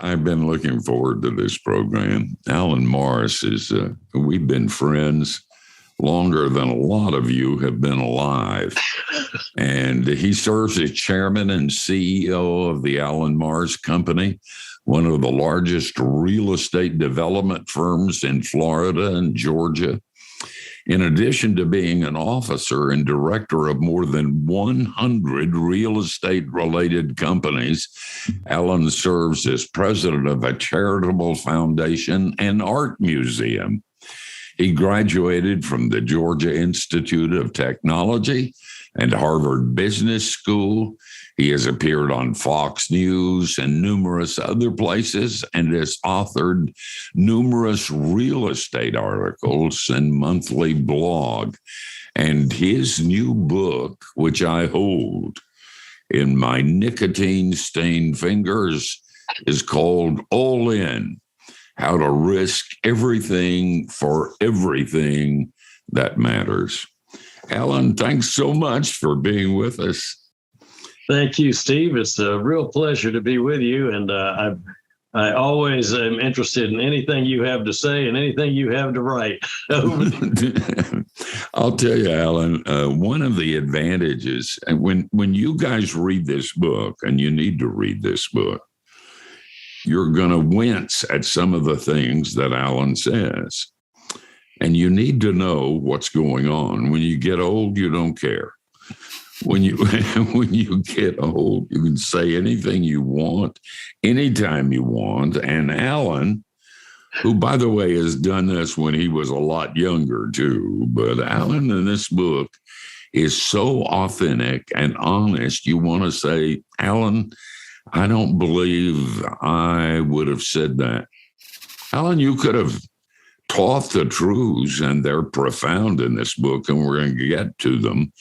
I've been looking forward to this program. Alan Morris we've been friends longer than a lot of you have been alive. And he serves as chairman and CEO of the Alan Morris Company, one of the largest real estate development firms in Florida and Georgia. In addition to being an officer and director of more than 100 real estate-related companies, Alan serves as president of a charitable foundation and art museum. He graduated from the Georgia Institute of Technology and Harvard Business School. He has appeared on Fox News and numerous other places and has authored numerous real estate articles and monthly blog. And his new book, which I hold in my nicotine-stained fingers, is called All In: How to Risk Everything for Everything That Matters. Alan, thanks so much for being with us. Thank you, Steve. It's a real pleasure to be with you. And I always am interested in anything you have to say and anything you have to write. I'll tell you, Alan, one of the advantages, and when you guys read this book, and you need to read this book, you're going to wince at some of the things that Alan says. And you need to know what's going on. When you get old, you don't care. When you get old, you can say anything you want, anytime you want. And Alan, who, by the way, has done this when he was a lot younger, too. But Alan in this book is so authentic and honest. You want to say, Alan, I don't believe I would have said that. Alan, you could have taught the truths, and they're profound in this book, and we're going to get to them,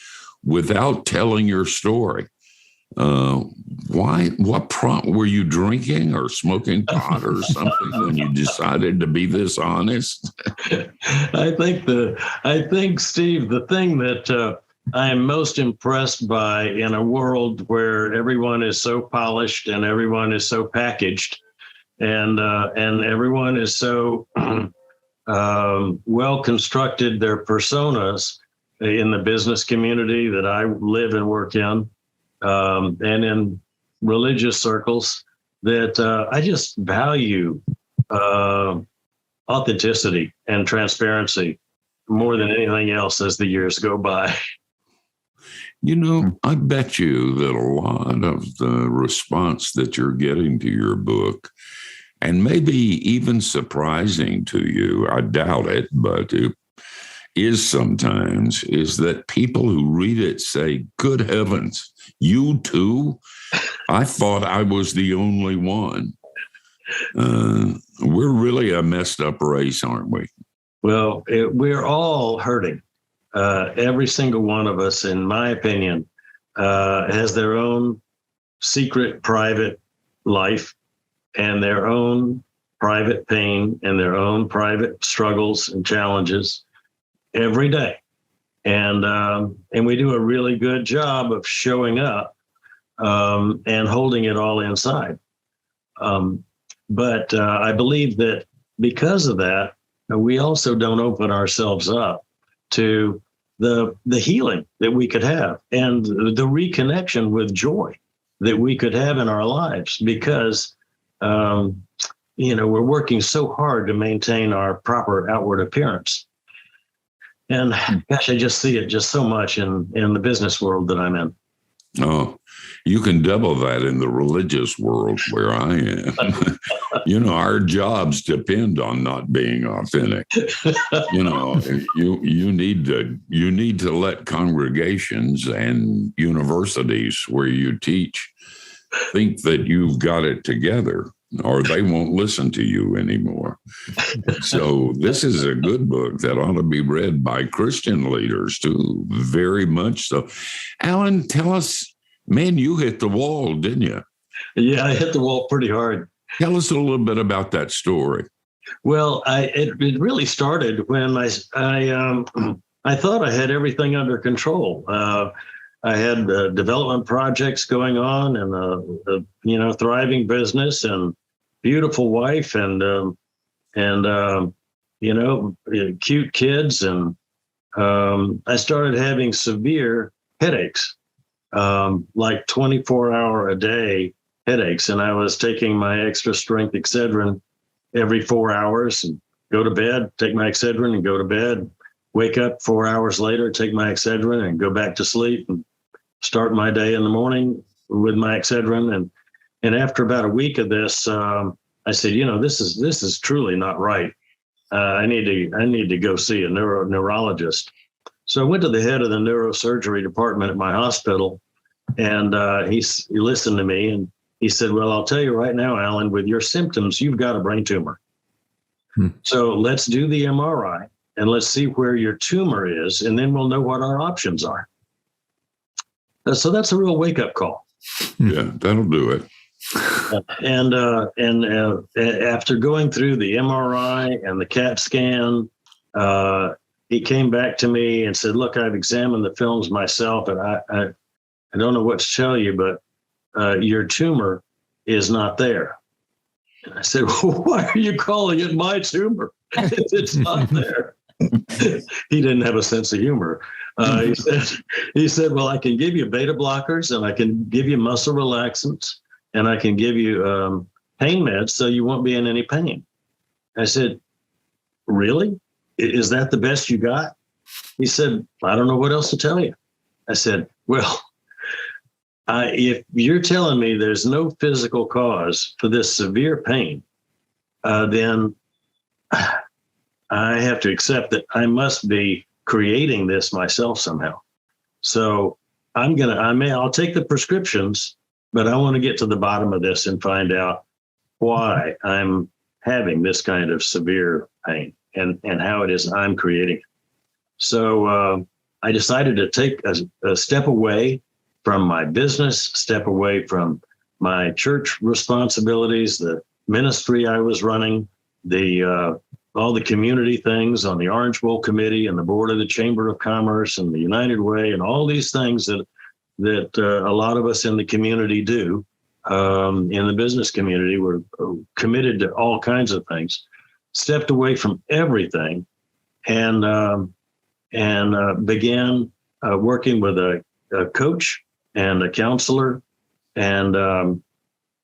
without telling your story. What prompt, were you drinking or smoking pot or something when you decided to be this honest? I think, Steve, the thing that I am most impressed by in a world where everyone is so polished and everyone is so packaged and everyone is so well constructed, their personas in the business community that I live and work in, and in religious circles, that I just value authenticity and transparency more than anything else as the years go by. You know, I bet you that a lot of the response that you're getting to your book, and maybe even surprising to you, I doubt it, but it is sometimes, is that people who read it say, good heavens, you too? I thought I was the only one. We're really a messed up race, aren't we? Well, we're all hurting. Every single one of us, in my opinion, has their own secret, private life and their own private pain and their own private struggles and challenges every day. And we do a really good job of showing up and holding it all inside. But I believe that because of that, we also don't open ourselves up to the healing that we could have and the reconnection with joy that we could have in our lives, because we're working so hard to maintain our proper outward appearance. And gosh, I just see it just so much in the business world that I'm in. Oh, you can double that in the religious world where I am. Our jobs depend on not being authentic. You need to let congregations and universities where you teach think that you've got it together, or they won't listen to you anymore. So this is a good book that ought to be read by Christian leaders too, very much so. Alan, tell us, man, you hit the wall, didn't you? Yeah, I hit the wall pretty hard. Tell us a little bit about that story. Well, it really started when I thought I had everything under control. I had development projects going on and a thriving business, and beautiful wife and cute kids, and I started having severe headaches, like 24-hour a day headaches, and I was taking my extra strength Excedrin every 4 hours and go to bed, take my Excedrin and go to bed, wake up 4 hours later, take my Excedrin and go back to sleep and start my day in the morning with my Excedrin. And after about a week of this, I said, this is truly not right. I need to go see a neurologist. So I went to the head of the neurosurgery department at my hospital, and he listened to me, and he said, well, I'll tell you right now, Alan, with your symptoms, you've got a brain tumor. So let's do the MRI and let's see where your tumor is, and then we'll know what our options are. So that's a real wake-up call. Yeah, that'll do it. And after going through the MRI and the CAT scan, he came back to me and said, look, I've examined the films myself, and I don't know what to tell you, but your tumor is not there. And I said, well, why are you calling it my tumor if it's not there? He didn't have a sense of humor. He said, well, I can give you beta blockers, and I can give you muscle relaxants, and I can give you pain meds so you won't be in any pain. I said, really? Is that the best you got? He said, I don't know what else to tell you. I said, well, if you're telling me there's no physical cause for this severe pain, then I have to accept that I must be creating this myself somehow. So I'll take the prescriptions, but I want to get to the bottom of this and find out why I'm having this kind of severe pain and how it is I'm creating it. So I decided to take a step away from my business, step away from my church responsibilities, the ministry I was running, all the community things on the Orange Bowl Committee and the board of the Chamber of Commerce and the United Way and all these things that a lot of us in the community do. In the business community, we're committed to all kinds of things. Stepped away from everything and began working with a coach and a counselor, and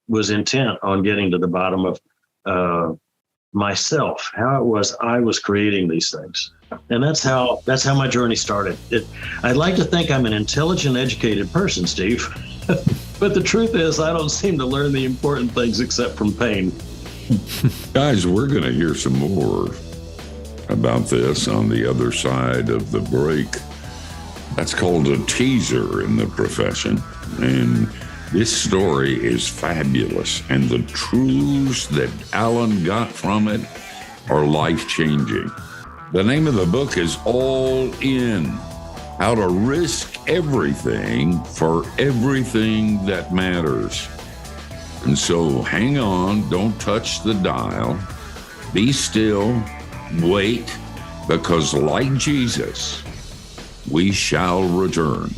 was intent on getting to the bottom of myself, how it was I was creating these things. And that's how my journey started. I'd like to think I'm an intelligent, educated person, Steve, but the truth is I don't seem to learn the important things except from pain. Guys, we're going to hear some more about this on the other side of the break. That's called a teaser in the profession. And this story is fabulous. And the truths that Alan got from it are life-changing. The name of the book is All In: How to Risk Everything for Everything That Matters. And so hang on, don't touch the dial, be still, wait, because like Jesus, we shall return.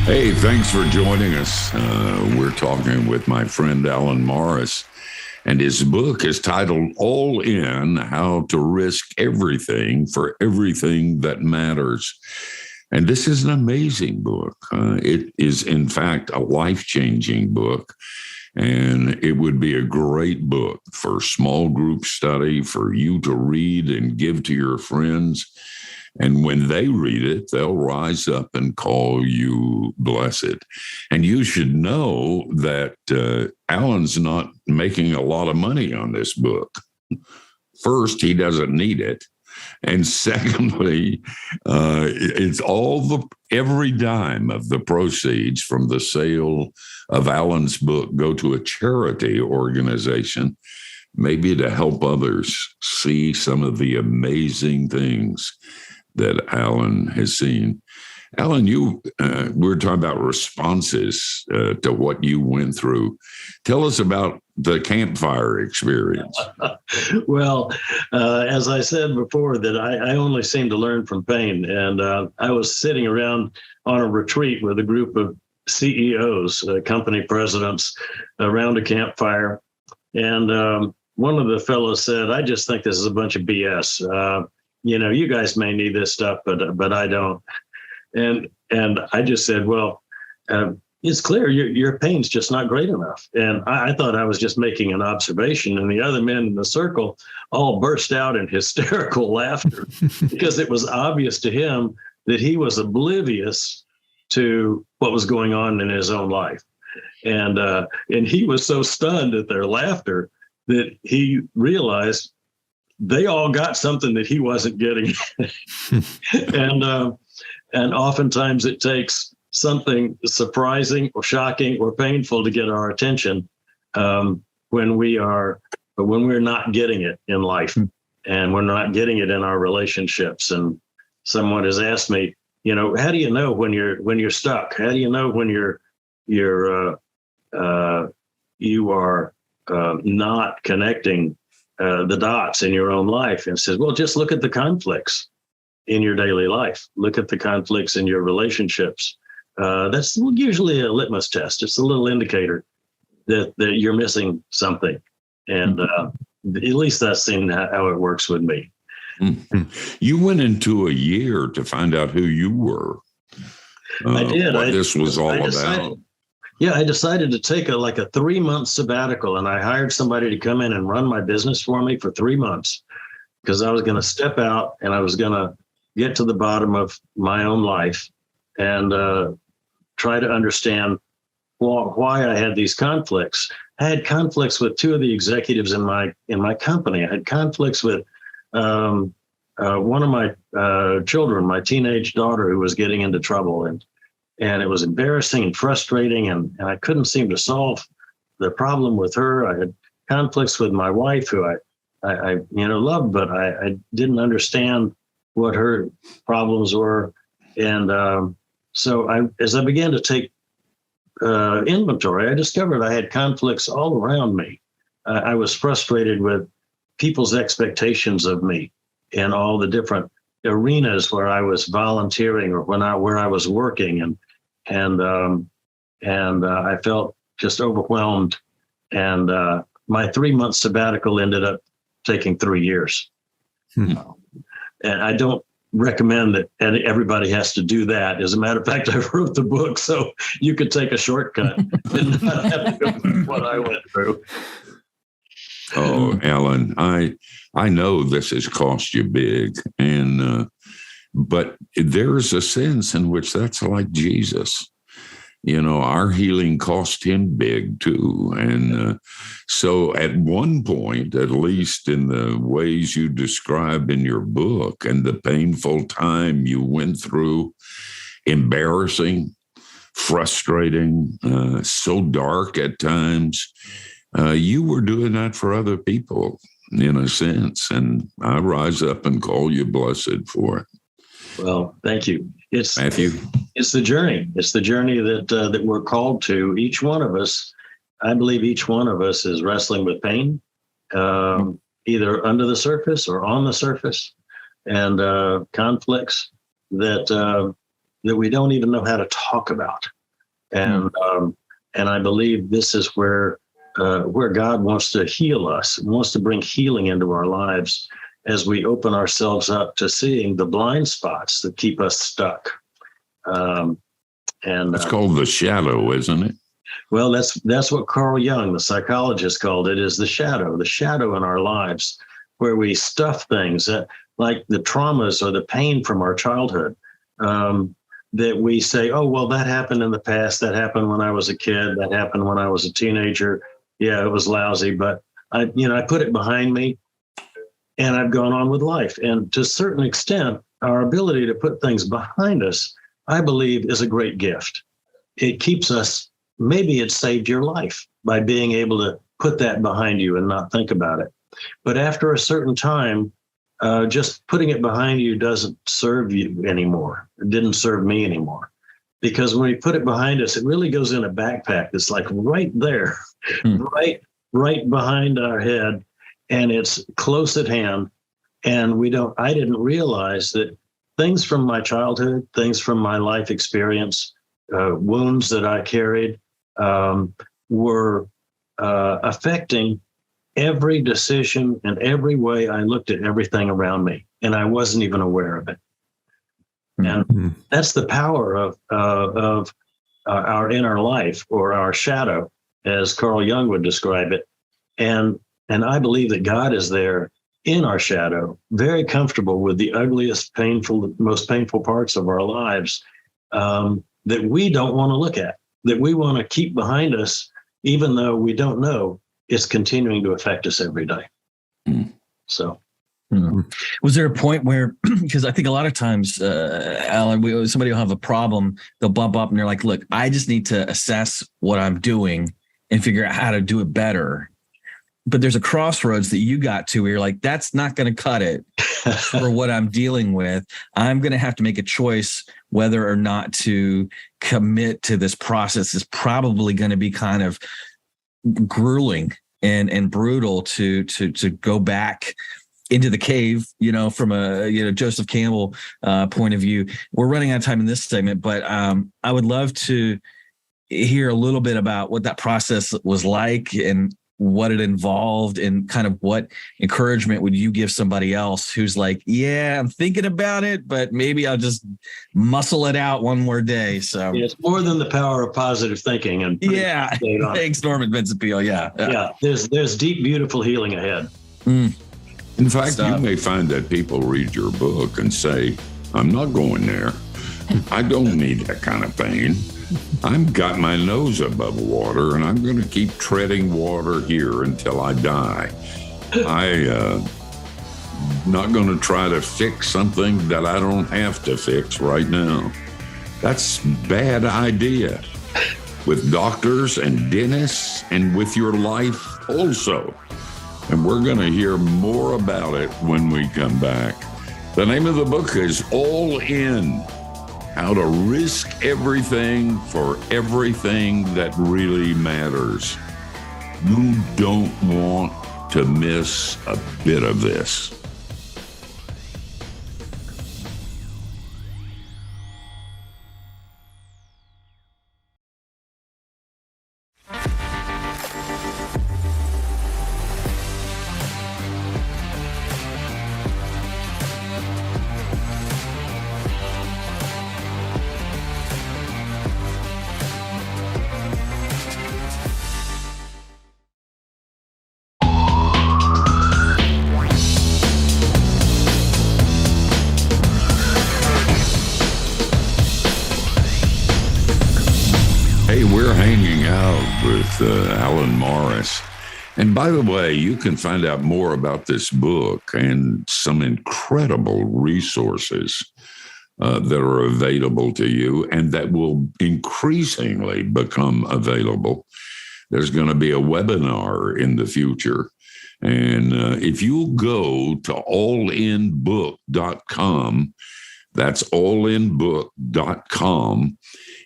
Hey, thanks for joining us. We're talking with my friend Alan Morris, and his book is titled All In: How to Risk Everything for Everything That Matters. And this is an amazing book. It is, in fact, a life-changing book, and it would be a great book for small group study, for you to read and give to your friends. And when they read it, they'll rise up and call you blessed. And you should know that Alan's not making a lot of money on this book. First, he doesn't need it. And secondly, it's every dime of the proceeds from the sale of Alan's book go to a charity organization maybe to help others see some of the amazing things that Alan has seen. Alan, we were talking about responses to what you went through. Tell us about the Campfire Experience. Well, as I said before, that I only seem to learn from pain. And I was sitting around on a retreat with a group of CEOs, company presidents, around a campfire. And one of the fellows said, "I just think this is a bunch of BS. You guys may need this stuff, but I don't." And I just said, "Well, it's clear your pain's just not great enough." And I thought I was just making an observation, and the other men in the circle all burst out in hysterical laughter because it was obvious to him that he was oblivious to what was going on in his own life. And he was so stunned at their laughter that he realized they all got something that he wasn't getting. And oftentimes it takes something surprising or shocking or painful to get our attention when we're not getting it in life, and we're not getting it in our relationships. And someone has asked me, how do you know when you're stuck? How do you know when you are not connecting the dots in your own life? And says, well, just look at the conflicts in your daily life. Look at the conflicts in your relationships. That's usually a litmus test. It's a little indicator that you're missing something. And at least that's seen how it works with me. Mm-hmm. You went into a year to find out who you were. I did. What this was all about. Yeah, I decided to take a 3-month sabbatical, and I hired somebody to come in and run my business for me for 3 months, because I was going to step out and I was going to get to the bottom of my own life and try to understand why I had these conflicts. I had conflicts with 2 of the executives in my company. I had conflicts with one of my children, my teenage daughter, who was getting into trouble, and it was embarrassing and frustrating, and I couldn't seem to solve the problem with her. I had conflicts with my wife, who I loved, but I didn't understand what her problems were. And so as I began to take inventory, I discovered I had conflicts all around me. I was frustrated with people's expectations of me in all the different arenas where I was volunteering or where I was working, and I felt just overwhelmed. And my 3-month sabbatical ended up taking 3 years. And I don't recommend that everybody has to do that. As a matter of fact, I wrote the book so you could take a shortcut and not have to go through what I went through. Oh, Alan, I know this has cost you big, but there's a sense in which that's like Jesus. Our healing cost him big too. And so at one point, at least in the ways you describe in your book and the painful time you went through, embarrassing, frustrating, so dark at times, you were doing that for other people in a sense. And I rise up and call you blessed for it. Well, thank you. Matthew. It's the journey. It's the journey that we're called to. Each one of us, I believe each one of us is wrestling with pain, either under the surface or on the surface, and conflicts that we don't even know how to talk about. And I believe this is where God wants to heal us, wants to bring healing into our lives as we open ourselves up to seeing the blind spots that keep us stuck. And it's called the shadow, isn't it? Well, that's what Carl Jung, the psychologist, called it, is the shadow in our lives, where we stuff things like the traumas or the pain from our childhood, that we say, oh, well, that happened in the past. That happened when I was a kid. That happened when I was a teenager. Yeah, it was lousy, but I put it behind me. And I've gone on with life. And to a certain extent, our ability to put things behind us, I believe, is a great gift. It keeps us, maybe it saved your life by being able to put that behind you and not think about it. But after a certain time, just putting it behind you doesn't serve you anymore. It didn't serve me anymore. Because when we put it behind us, it really goes in a backpack that's like right there, right behind our head, and it's close at hand. And I didn't realize that things from my childhood, things from my life experience, wounds that I carried, were affecting every decision and every way I looked at everything around me. And I wasn't even aware of it. And that's the power of our inner life, or our shadow, as Carl Jung would describe it. And I believe that God is there in our shadow, very comfortable with the ugliest, most painful parts of our lives that we don't want to look at, that we want to keep behind us, even though we don't know it's continuing to affect us every day. So. Was there a point where, because I think a lot of times, Alan, somebody will have a problem, they'll bump up and they're like, look, I just need to assess what I'm doing and figure out how to do it better. But there's a crossroads that you got to where you're like, that's not going to cut it for what I'm dealing with. I'm going to have to make a choice whether or not to commit to this process. Is probably going to be kind of grueling and brutal to go back into the cave, from a Joseph Campbell point of view. We're running out of time in this segment, but I would love to hear a little bit about what that process was like and what it involved, and kind of what encouragement would you give somebody else who's like, yeah, I'm thinking about it, but maybe I'll just muscle it out one more day. So it's more than the power of positive thinking. And thanks, Norman Vincent Peale. Yeah. There's deep, beautiful healing ahead. In fact, you may find that people read your book and say, I'm not going there. I don't need that kind of pain. I've got my nose above water, and I'm going to keep treading water here until I die. I'm not going to try to fix something that I don't have to fix right now. That's a bad idea. With doctors and dentists, and with your life also. And we're going to hear more about it when we come back. The name of the book is All In: How to Risk Everything for Everything That Really Matters. You don't want to miss a bit of this. Hey, we're hanging out with Alan Morris. And by the way, you can find out more about this book and some incredible resources that are available to you and that will increasingly become available. There's going to be a webinar in the future. And if you go to allinbook.com, that's allinbook.com,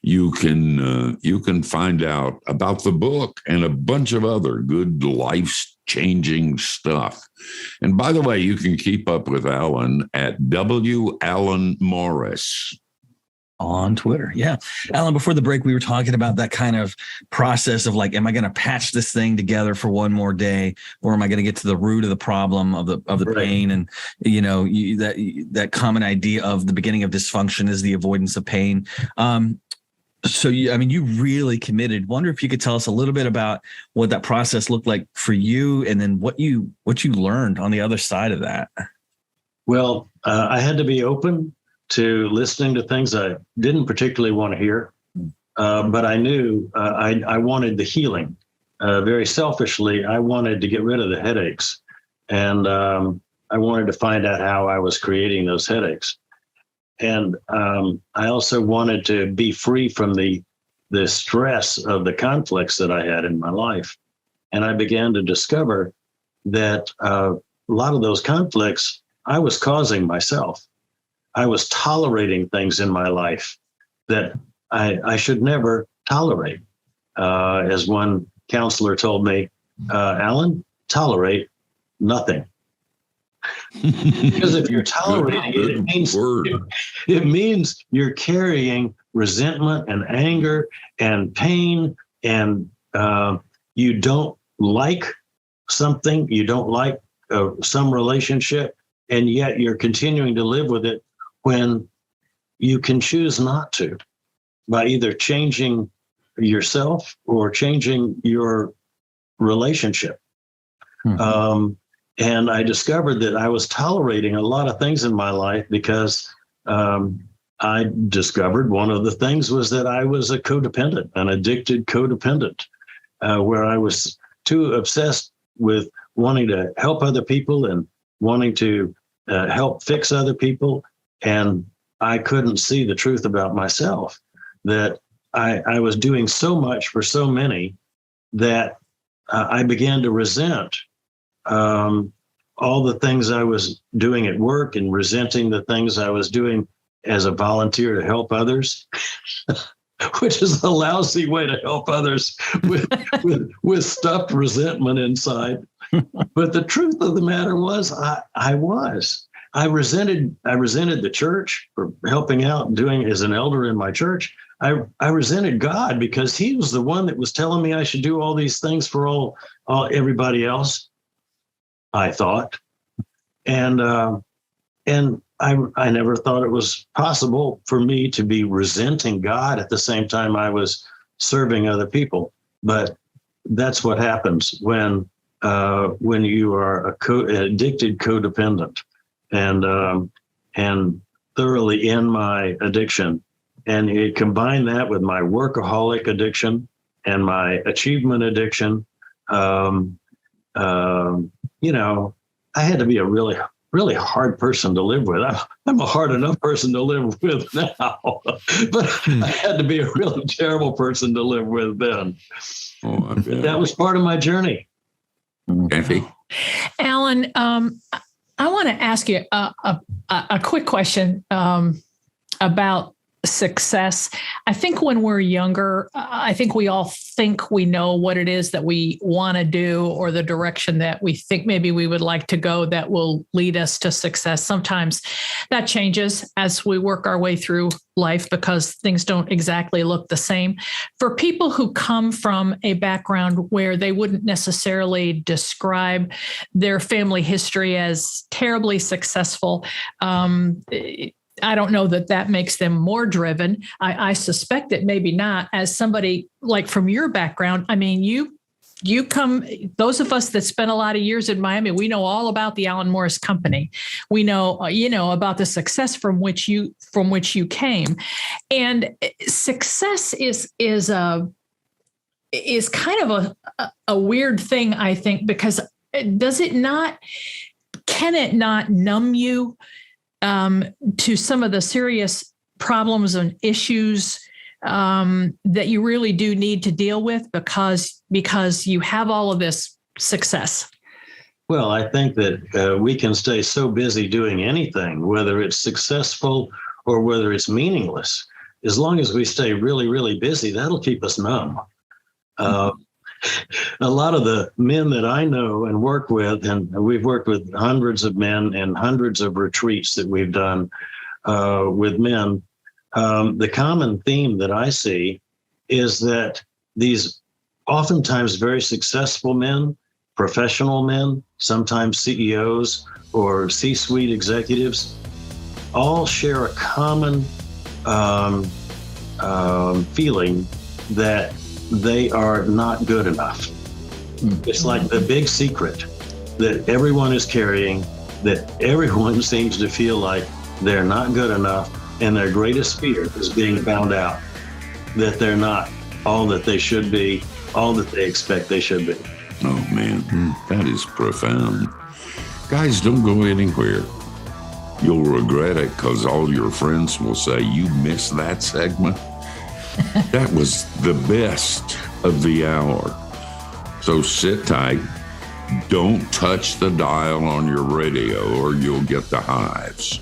you can find out about the book and a bunch of other good life-changing stuff. And by the way, you can keep up with Alan at W. Alan Morris on Twitter. Yeah. Alan, before the break, we were talking about that kind of process of like, am I going to patch this thing together for one more day, or am I going to get to the root of the problem of the Right. pain? And, that common idea of the beginning of dysfunction is the avoidance of pain. So you really committed. Wonder if you could tell us a little bit about what that process looked like for you, and then what you learned on the other side of that. Well, I had to be open to listening to things I didn't particularly want to hear, but I knew I wanted the healing. Very selfishly, I wanted to get rid of the headaches, and I wanted to find out how I was creating those headaches. And I also wanted to be free from the stress of the conflicts that I had in my life. And I began to discover that a lot of those conflicts I was causing myself. I was tolerating things in my life that I should never tolerate. As one counselor told me, Alan, tolerate nothing. Because if you're tolerating it means you're carrying resentment and anger and pain, and you don't like something, you don't like some relationship, and yet you're continuing to live with it when you can choose not to, by either changing yourself or changing your relationship. And I discovered that I was tolerating a lot of things in my life because I discovered one of the things was that I was a codependent, an addicted codependent, where I was too obsessed with wanting to help other people and wanting to help fix other people. And I couldn't see the truth about myself, that I was doing so much for so many that I began to resent all the things I was doing at work and resenting the things I was doing as a volunteer to help others, which is a lousy way to help others with stuffed resentment inside. But the truth of the matter was I resented the church for helping out and doing as an elder in my church. I resented God because he was the one that was telling me I should do all these things for all everybody else, I thought. And I never thought it was possible for me to be resenting God at the same time I was serving other people. But that's what happens when you are an addicted codependent, and thoroughly in my addiction. And you combine that with my workaholic addiction and my achievement addiction. I had to be a really, really hard person to live with. I'm a hard enough person to live with now, but I had to be a really terrible person to live with then. Oh, that was part of my journey. Kathy? Alan, I want to ask you a quick question about success. I think when we're younger, I think we all think we know what it is that we want to do, or the direction that we think maybe we would like to go that will lead us to success. Sometimes that changes as we work our way through life because things don't exactly look the same. For people who come from a background where they wouldn't necessarily describe their family history as terribly successful, I don't know that makes them more driven. I suspect that maybe not. As somebody like from your background, I mean, you come, those of us that spent a lot of years in Miami, we know all about the Alan Morris Company. We know, about the success from which you came, and success is kind of a weird thing, I think, because can it not numb you to some of the serious problems and issues that you really do need to deal with because you have all of this success? Well, I think that we can stay so busy doing anything, whether it's successful or whether it's meaningless. As long as we stay really, really busy, that'll keep us numb. A lot of the men that I know and work with, and we've worked with hundreds of men and hundreds of retreats that we've done with men, the common theme that I see is that these oftentimes very successful men, professional men, sometimes CEOs or C-suite executives, all share a common feeling that they are not good enough. It's like the big secret that everyone is carrying, that everyone seems to feel like they're not good enough, and their greatest fear is being found out that they're not all that they should be, all that they expect they should be. Oh, man, that is profound. Guys, don't go anywhere. You'll regret it because all your friends will say, you missed that segment. That was the best of the hour. So sit tight. Don't touch the dial on your radio or you'll get the hives.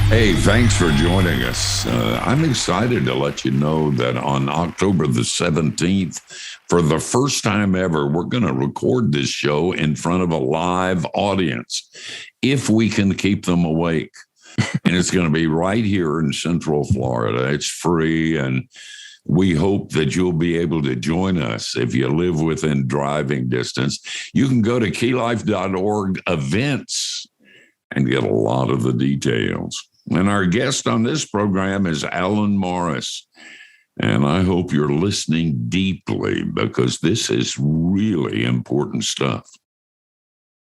Hey, thanks for joining us. I'm excited to let you know that on October the 17th, for the first time ever, we're going to record this show in front of a live audience, if we can keep them awake. And it's going to be right here in Central Florida. It's free, and we hope that you'll be able to join us if you live within driving distance. You can go to keylife.org events and get a lot of the details. And our guest on this program is Alan Morris. And I hope you're listening deeply because this is really important stuff.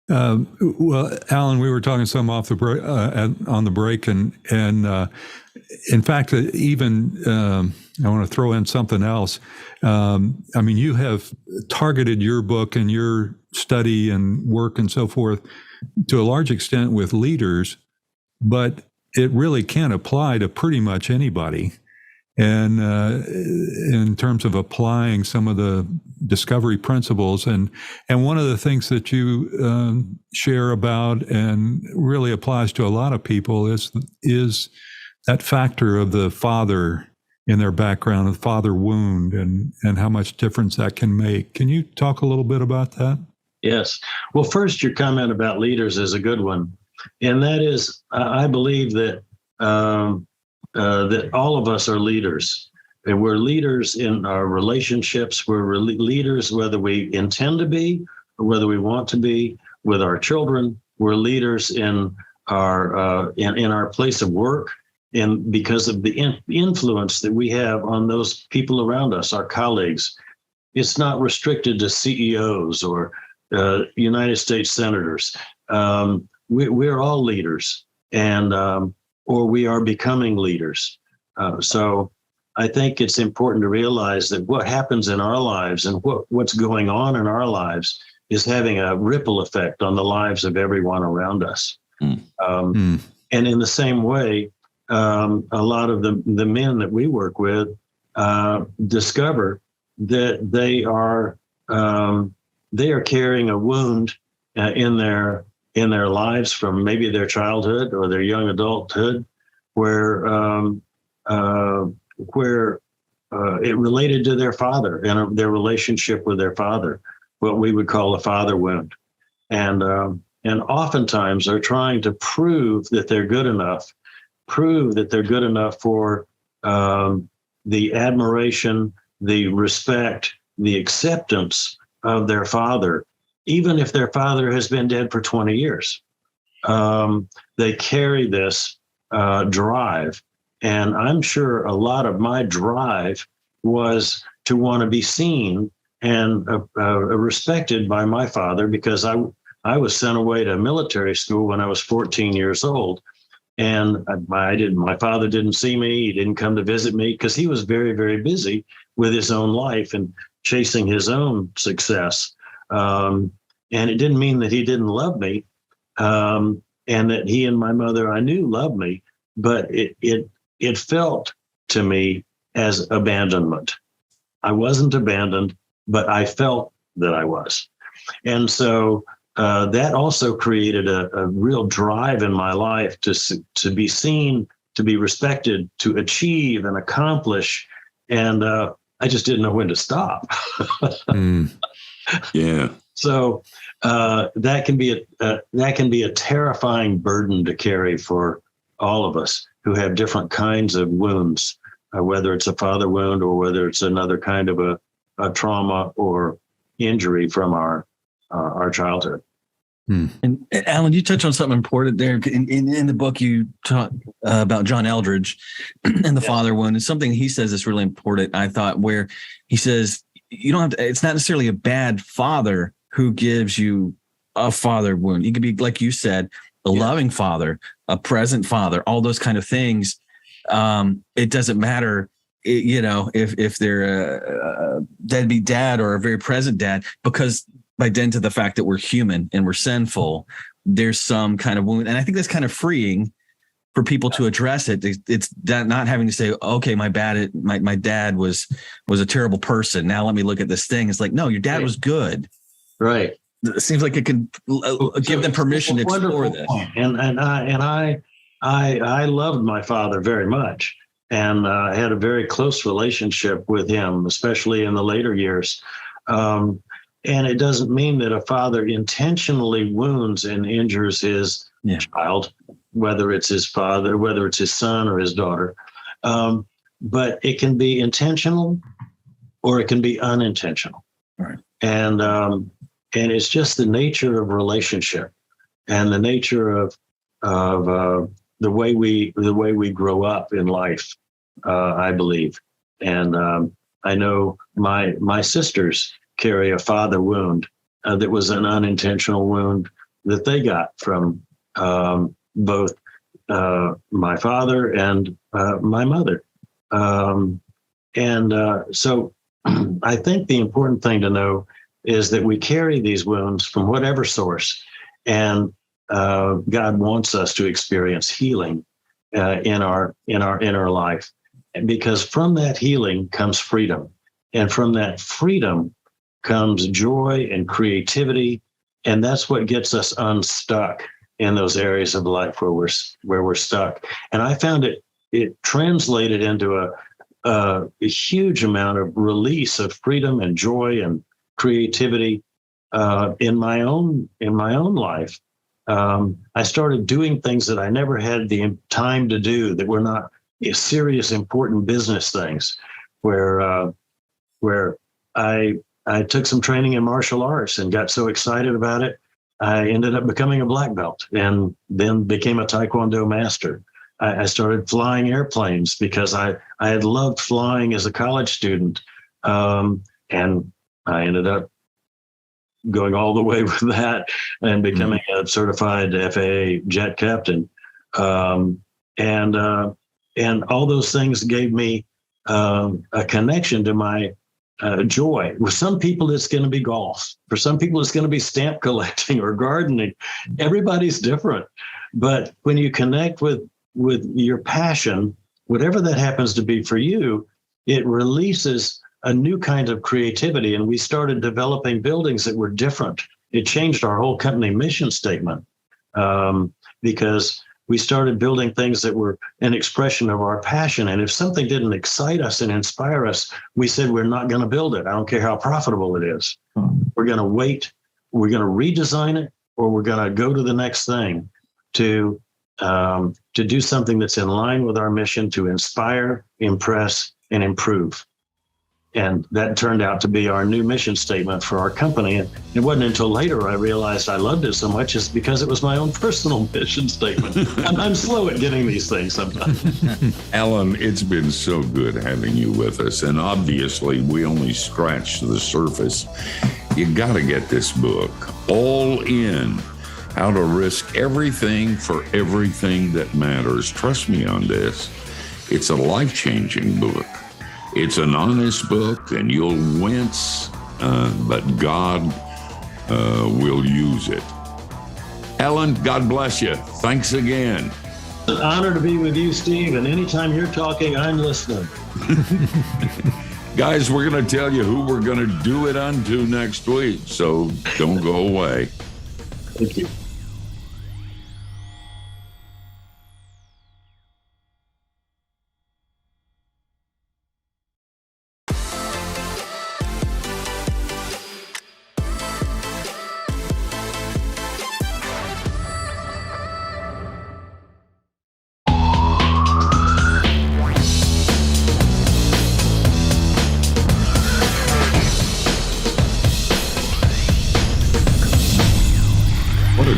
Well, Alan, we were talking some off the break, on the break, and in fact, even I want to throw in something else. I mean, you have targeted your book and your study and work and so forth to a large extent with leaders, but it really can apply to pretty much anybody. And in terms of applying some of the discovery principles, and one of the things that you share about and really applies to a lot of people is that factor of the father in their background, the father wound, and how much difference that can make. Can you talk a little bit about that? Yes. Well, first, your comment about leaders is a good one. And that is, I believe that that all of us are leaders. And we're leaders in our relationships. We're leaders whether we intend to be or whether we want to be with our children. We're leaders in our in our place of work, and because of the influence that we have on those people around us, our colleagues. It's not restricted to CEOs or United States senators. We're all leaders, and or we are becoming leaders. So I think it's important to realize that what happens in our lives and what's going on in our lives is having a ripple effect on the lives of everyone around us. And in the same way, a lot of the men that we work with discover that they are carrying a wound in their lives from maybe their childhood or their young adulthood, where it related to their father and their relationship with their father, what we would call a father wound, and oftentimes are trying to prove that they're good enough for the admiration, the respect, the acceptance of their father, even if their father has been dead for 20 years. They carry this drive. And I'm sure a lot of my drive was to want to be seen and respected by my father, because I was sent away to military school when I was 14 years old. And my father didn't see me. He didn't come to visit me because he was very, very busy with his own life and chasing his own success. And it didn't mean that he didn't love me, and that he and my mother, I knew, loved me, but it felt to me as abandonment. I wasn't abandoned, but I felt that I was. And so that also created a real drive in my life to be seen, to be respected, to achieve and accomplish. And I just didn't know when to stop. Yeah. So that can be a terrifying burden to carry for all of us who have different kinds of wounds, whether it's a father wound or whether it's another kind of a trauma or injury from our childhood. And Alan, you touched on something important there. In the book, you talk about John Eldridge and the father wound. And something he says is really important, I thought, where he says, you don't have to, it's not necessarily a bad father who gives you a father wound. It could be, like you said, a loving father, a present father, all those kind of things. It doesn't matter, if they're a deadbeat dad or a very present dad, because by dint of the fact that we're human and we're sinful, there's some kind of wound. And I think that's kind of freeing for people to address it. It's not having to say, okay, my dad was a terrible person. Now let me look at this thing. It's like, no, your dad was good. Right. It seems like it can give them permission to explore this. And I loved my father very much, and I had a very close relationship with him, especially in the later years. And it doesn't mean that a father intentionally wounds and injures his child, whether it's his father, whether it's his son or his daughter. But it can be intentional or it can be unintentional. Right. And it's just the nature of relationship and the nature of the way we grow up in life, I believe. And I know my sisters carry a father wound that was an unintentional wound that they got from both my father and my mother. So I think the important thing to know is that we carry these wounds from whatever source, and God wants us to experience healing in our inner life, because from that healing comes freedom, and from that freedom comes joy and creativity, and that's what gets us unstuck in those areas of life where we're stuck. And I found it translated into a huge amount of release of freedom and joy and creativity in my own life. I started doing things that I never had the time to do, that were not serious, important business things, where I took some training in martial arts and got so excited about it, I ended up becoming a black belt and then became a Taekwondo master. I started flying airplanes because I had loved flying as a college student, and I ended up going all the way with that and becoming a certified FAA jet captain. And all those things gave me a connection to my joy. With some people, it's going to be golf. For some people, it's going to be stamp collecting or gardening. Everybody's different. But when you connect with your passion, whatever that happens to be for you, it releases a new kind of creativity. And we started developing buildings that were different. It changed our whole company mission statement, because we started building things that were an expression of our passion. And if something didn't excite us and inspire us, we said, we're not going to build it. I don't care how profitable it is. We're going to wait. We're going to redesign it, or we're going to go to the next thing to do something that's in line with our mission, to inspire, impress, and improve. And that turned out to be our new mission statement for our company. And it wasn't until later I realized I loved it so much, is because it was my own personal mission statement. I'm slow at getting these things sometimes. Alan, it's been so good having you with us. And obviously, we only scratched the surface. You got to get this book, All In, How to Risk Everything for Everything That Matters. Trust me on this. It's a life-changing book. It's an honest book, and you'll wince, but God will use it. Alan, God bless you. Thanks again. It's an honor to be with you, Steve, and anytime you're talking, I'm listening. Guys, we're going to tell you who we're going to do it unto next week, so don't go away. Thank you.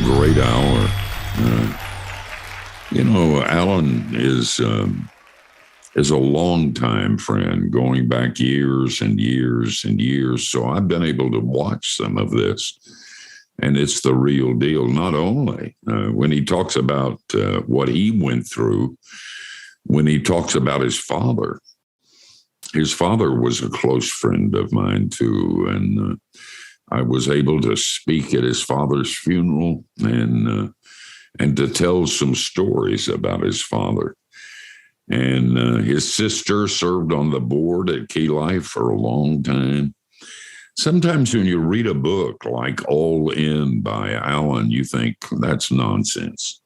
Great hour. Alan is a longtime friend, going back years and years and years. So I've been able to watch some of this. And it's the real deal. Not only when he talks about what he went through, when he talks about his father was a close friend of mine too. And I was able to speak at his father's funeral and to tell some stories about his father. And his sister served on the board at Key Life for a long time. Sometimes when you read a book like All In by Alan, you think that's nonsense.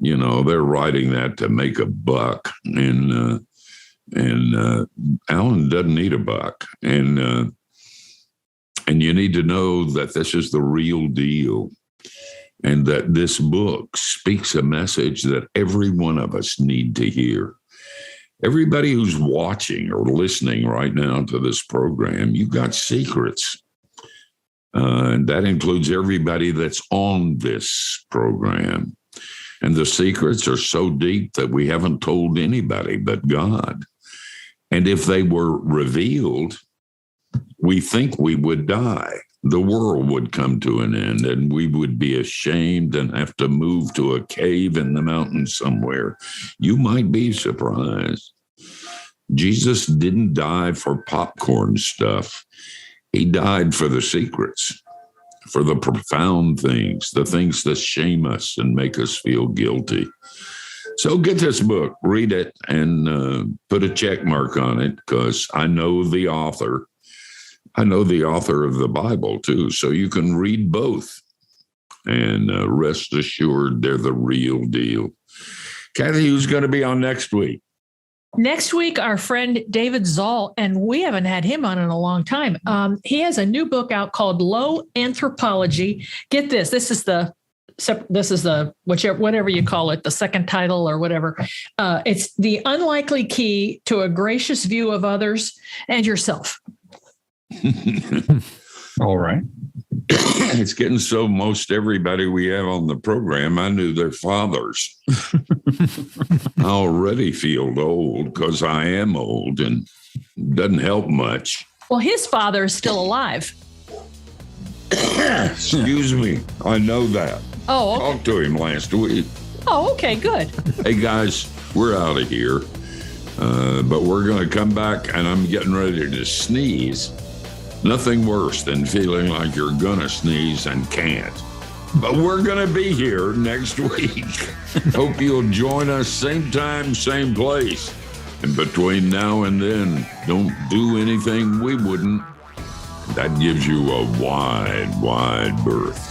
You know, they're writing that to make a buck. And Alan doesn't need a buck. And you need to know that this is the real deal. And that this book speaks a message that every one of us need to hear. Everybody who's watching or listening right now to this program, you've got secrets. And that includes everybody that's on this program. And the secrets are so deep that we haven't told anybody but God. And if they were revealed, we think we would die. The world would come to an end and we would be ashamed and have to move to a cave in the mountains somewhere. You might be surprised. Jesus didn't die for popcorn stuff. He died for the secrets, for the profound things, the things that shame us and make us feel guilty. So get this book, read it, and put a check mark on it, because I know the author. I know the author of the Bible, too, so you can read both. And rest assured, they're the real deal. Kathy, who's going to be on next week? Next week, our friend David Zoll, and we haven't had him on in a long time. He has a new book out called Low Anthropology. Get this. This is the whatever you call it, the second title or whatever. It's the unlikely key to a gracious view of others and yourself. All right. It's getting so most everybody we have on the program, I knew their fathers. I already feel old because I am old, and it doesn't help much. Well, his father is still alive. Excuse me. I know that. Oh, okay. Talked to him last week. Oh, okay, good. Hey, guys, we're out of here. But we're going to come back, and I'm getting ready to sneeze. Nothing worse than feeling like you're going to sneeze and can't. But we're going to be here next week. Hope you'll join us same time, same place. And between now and then, don't do anything we wouldn't. That gives you a wide, wide berth.